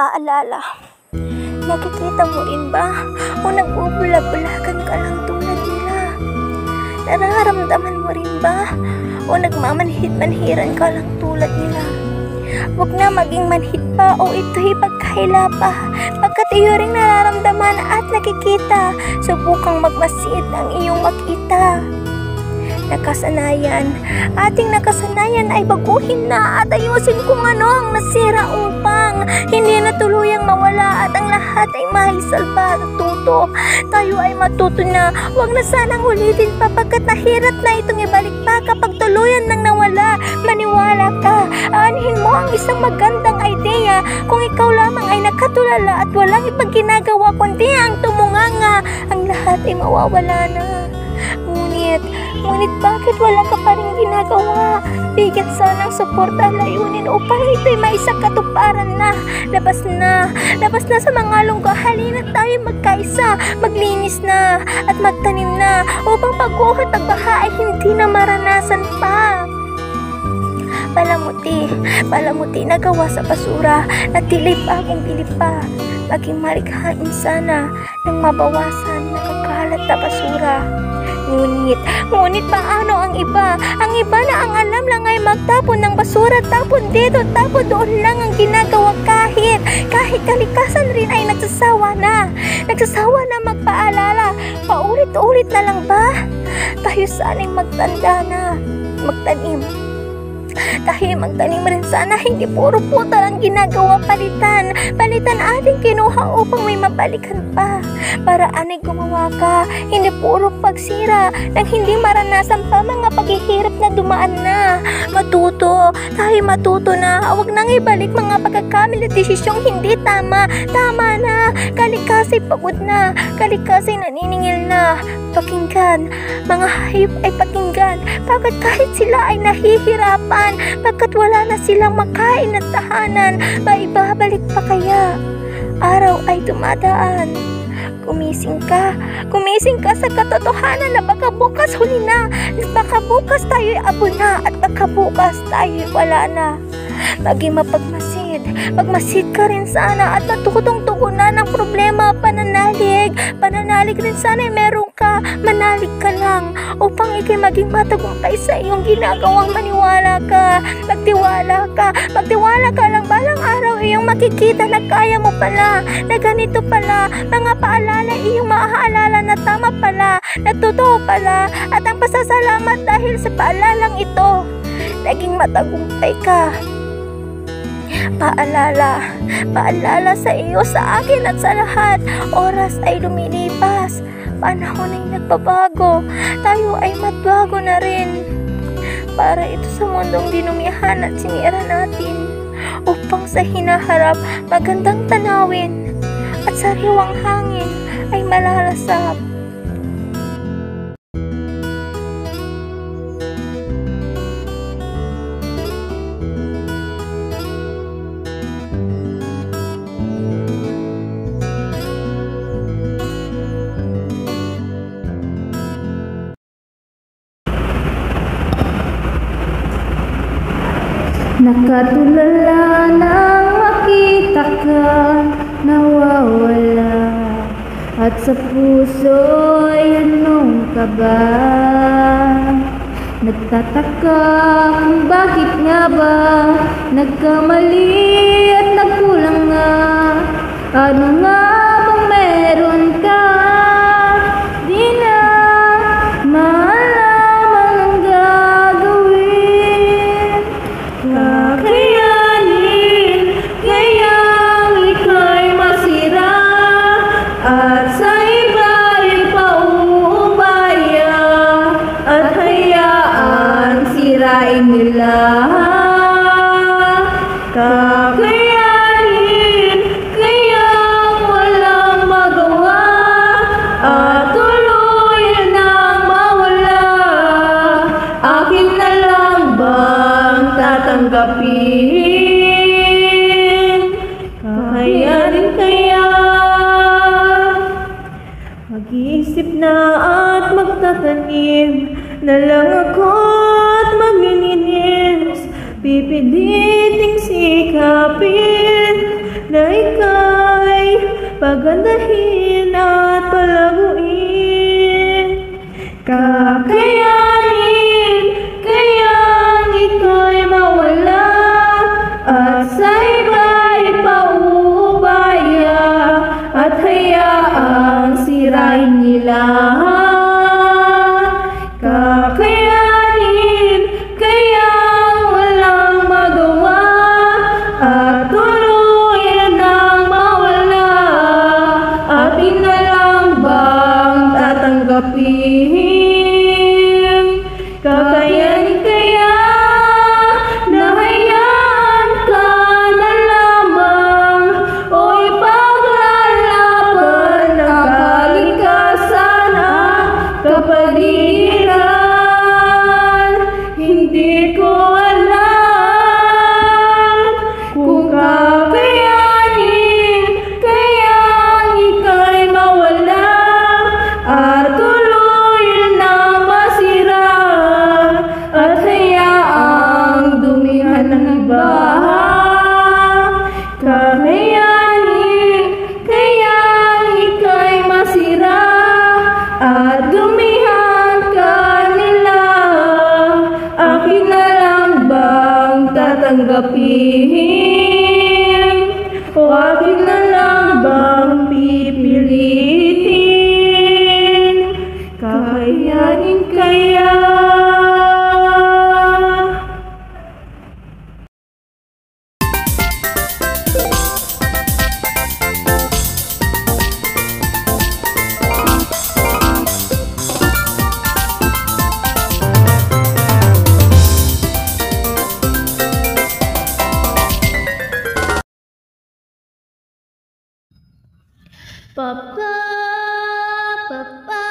paalala. Nakikita mo rin ba o nagbubula-bulakan ka lang tulad nila? Nararamdaman mo rin ba o nagmamanhid-manhiran ka lang tulad nila? Huwag na maging manhid pa o ito'y pagkahila pa, pagkat iyo ring nararamdaman at nakikita. Subukang magmasid ang iyong makita. Ating nakasanayan ay baguhin na at ayusin kung ano ang nasira upang hindi na tuluyang mawala at ang lahat ay maisalba at tuto. Tayo ay matuto na, huwag na sanang ulitin pa pagkat nahirap na itong ibalik pa kapag tuluyan nang nawala. Maniwala ka, aanhin mo ang isang magandang idea kung ikaw lamang ay nakatulala at walang ibang ginagawa kundi ang tumunganga, ang lahat ay mawawala na. Ngunit bakit wala ka pa rin ginagawa? Bigyan sana ng suporta layunin upang ito'y maisakatuparan na. Labas na sa mga lungga. Halina tayo magkaisa, maglinis na at magtanim na upang pag-uhat at baha ay hindi na maranasan pa. Palamuti na gawa sa basura na tila'y bagong bili pa. Maging marikhain sana nang mabawasan nakakalat na basura. Ngunit paano ang iba? Ang iba na ang alam lang ay magtapon ng basura, tapon dito, tapon doon lang ang ginagawa kahit kalikasan rin ay nagsasawa na magpaalala. Paulit-ulit na lang ba? Tayo sana'y magtanda na, magtanim rin sana, hindi puro putal ang ginagawa, palitan ating kinuha upang may mabalikan pa. Paraan ay gumawa ka, hindi puro pagsira nang hindi maranasan pa mga paghihirap na dumaan na. Matuto na, huwag nang ibalik mga pagkakamali at desisyong hindi tama na. Kalikasa'y pagod na, kalikasa'y naniningil na. Pakinggan, mga hayop ay pakinggan, bakit kahit sila ay nahihirapan, pagkat wala na silang makain at tahanan, maibabalik pa kaya? Araw ay dumadaan. Gumising ka sa katotohanan na baka bukas huli na, baka bukas tayo'y abo na, at baka bukas tayo'y wala na. Maging magmasid ka rin sana at natutong tugunan ng problema. Pananalig rin sana ay meron ka, manalig ka lang upang ikay maging matagumpay sa iyong ginagawang. Magtiwala ka lang, balang araw iyong makikita na kaya mo pala, na ganito pala, mga paalala iyong maaalala na tama pala, na totoo pala, at ang pasasalamat dahil sa paalalang ito, naging matagumpay ka. Paalala sa iyo, sa akin at sa lahat. Oras ay lumilipas, panahon ay nagbabago, tayo ay magbago na rin. Para ito sa mundong dinumihan at sinira natin, upang sa hinaharap magandang tanawin at sariwang hangin ay malalasap. Nakatulala nang makita ka nawawala, at sa puso'y anong ka ba? Nagtataka kung bakit nga ba nagkamali at nagkulang nga. Ano nga bang meron ka? Di na malaman ang gagawin. Kakayanin, kayang ika'y masira, at sa iba'y pauubaya, at hayaan sirain nila. Kakayanin, kayang walang magawa, at tuluyan nang mawala. Akin na lang bang tatanggapin? Kakayanin kaya? Mag-iisip na at magtatanim na lang ako at maglilinis. Pipiliting sikapin na ika'y pagandahin at palaguin. Kakayanin kayang ika'y mawala at sa iba'y pauubaya at hayaang sirain nila. Kakayanin kayang walang magawa at tuluyan nang mawala. Atin na lang bang tatanggapin? Kakayanin kaya na hayaan ka na lamang o ipaglalaban ang kalikasan at kapaligiran? Hindi ko alam kung kakayanin kayang ika'y mawala at tuluyan nang masira at hayaang dumihan ng iba. Kakayanin kayang ika'y masira at dumihan ka nila. Akin na lang bang tatanggapin? O akin na lang bang pipilitin? Kakayanin kaya? Papa, papa,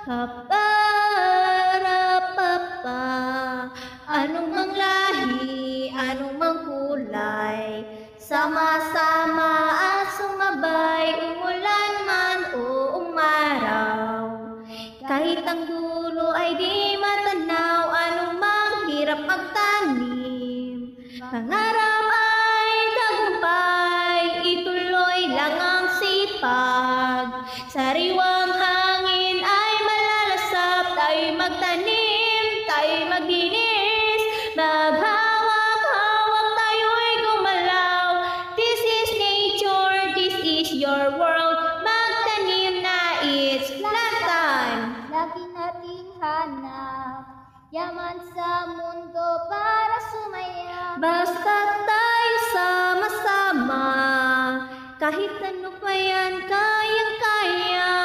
papa, papa, anong mang lahi, anong mang kulay, sama-sama at sumabay, umulan man o umaraw. Kahit ang dulo ay di matanaw, anong mang hirap magtanim, pangarap ay tagumpay, ituloy lang ang sipag. Sariwang hangin ay malalasap, tayo magtanim, tayo maglinis, maghawak-hawak tayo'y gumalaw. This is nature, this is your world, magtanim na it's plant time. Lagi nating hanap yaman sa mundo para sumaya. Basta tayo sama-sama, kahit ano pa yan kayang-kaya.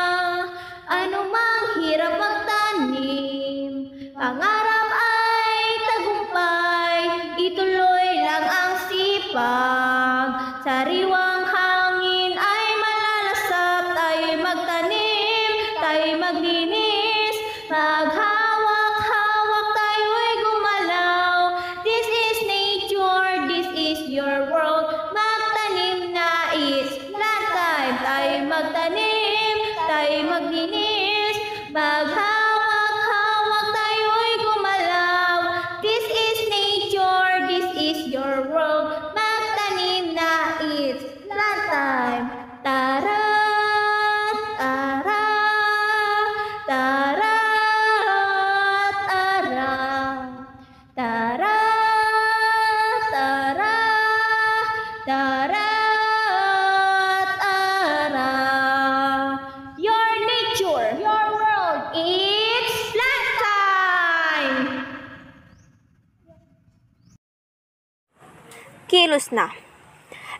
Ano mang hirap magtanim, pangarap ay tagumpay, ituloy lang ang sipag. Sariwang hangin ay malalasap, tayo'y magtanim, tayo'y maglinis, maghawak-hawak tayo'y gumalaw. This is nature, this is your world, magtanim na it's plant time. Tayo'y magtanim, tayo'y maglinis, maghawak-hawak tayo'y gumalaw. This is nature, this is your world, magtanim na it's plant time. Tara, tara, tara, tara, tara, tara, tara, tara. Your nature, your world, it's plant time. Kilos na.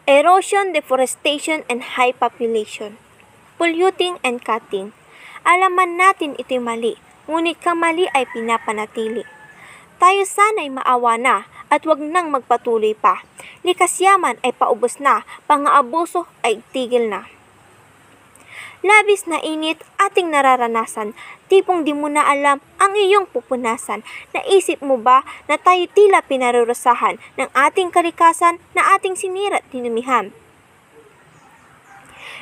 Erosion, deforestation, and high population. Polluting and cutting. Alaman natin ito'y mali, ngunit kamali ay pinapanatili. Tayo sana'y maawa na at wag nang magpatuloy pa. Likas yaman ay paubos na, pang-aabuso ay tigil na. Labis na init ating nararanasan, tipong di mo na alam ang iyong pupunasan. Naisip mo ba na tayo tila pinarurusahan ng ating kalikasan na ating sinira at dinumihan?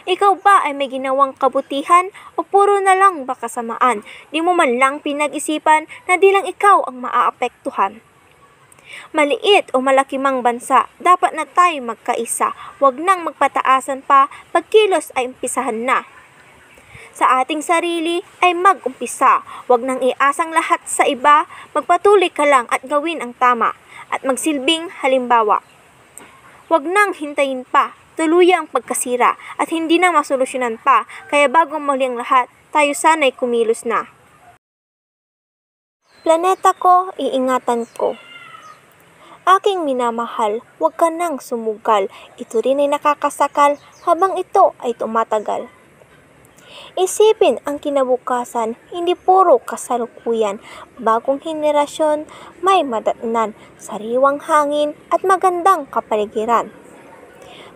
Ikaw ba ay may ginawang kabutihan o puro na lang ba kasamaan? Di mo man lang pinag-isipan na di lang ikaw ang maaapektuhan. Maliit o malaki mang bansa, dapat na tayo magkaisa. Huwag nang magpataasan pa, pagkilos ay umpisahan na. Sa ating sarili ay mag-umpisa. Huwag nang iasang lahat sa iba, magpatuloy ka lang at gawin ang tama at magsilbing halimbawa. Huwag nang hintayin pa, tuluyang pagkasira at hindi na masolusyonan pa, kaya bago muli ang lahat, tayo sana'y kumilos na. Planeta ko, iingatan ko. Aking minamahal, huwag ka nang sumugal. Ito rin ay nakakasakal habang ito ay tumatagal. Isipin ang kinabukasan, hindi puro kasalukuyan. Bagong henerasyon, may madatnan, sariwang hangin at magandang kapaligiran.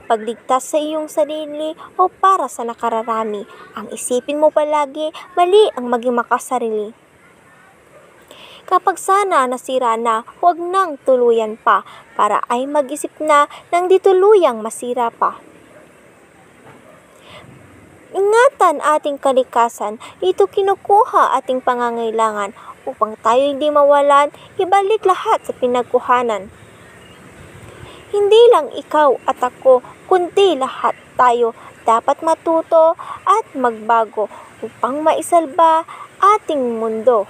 Pagligtas sa iyong sarili o para sa nakararami, ang isipin mo palagi, mali ang maging makasarili. Kapag sana nasira na, huwag nang tuluyan pa, para ay mag-isip na nang di tuluyang masira pa. Ingatan ating kalikasan, dito kinukuha ating pangangailangan, upang tayo hindi mawalan, ibalik lahat sa pinagkuhanan. Hindi lang ikaw at ako, kundi lahat tayo dapat matuto at magbago upang maisalba ating mundo.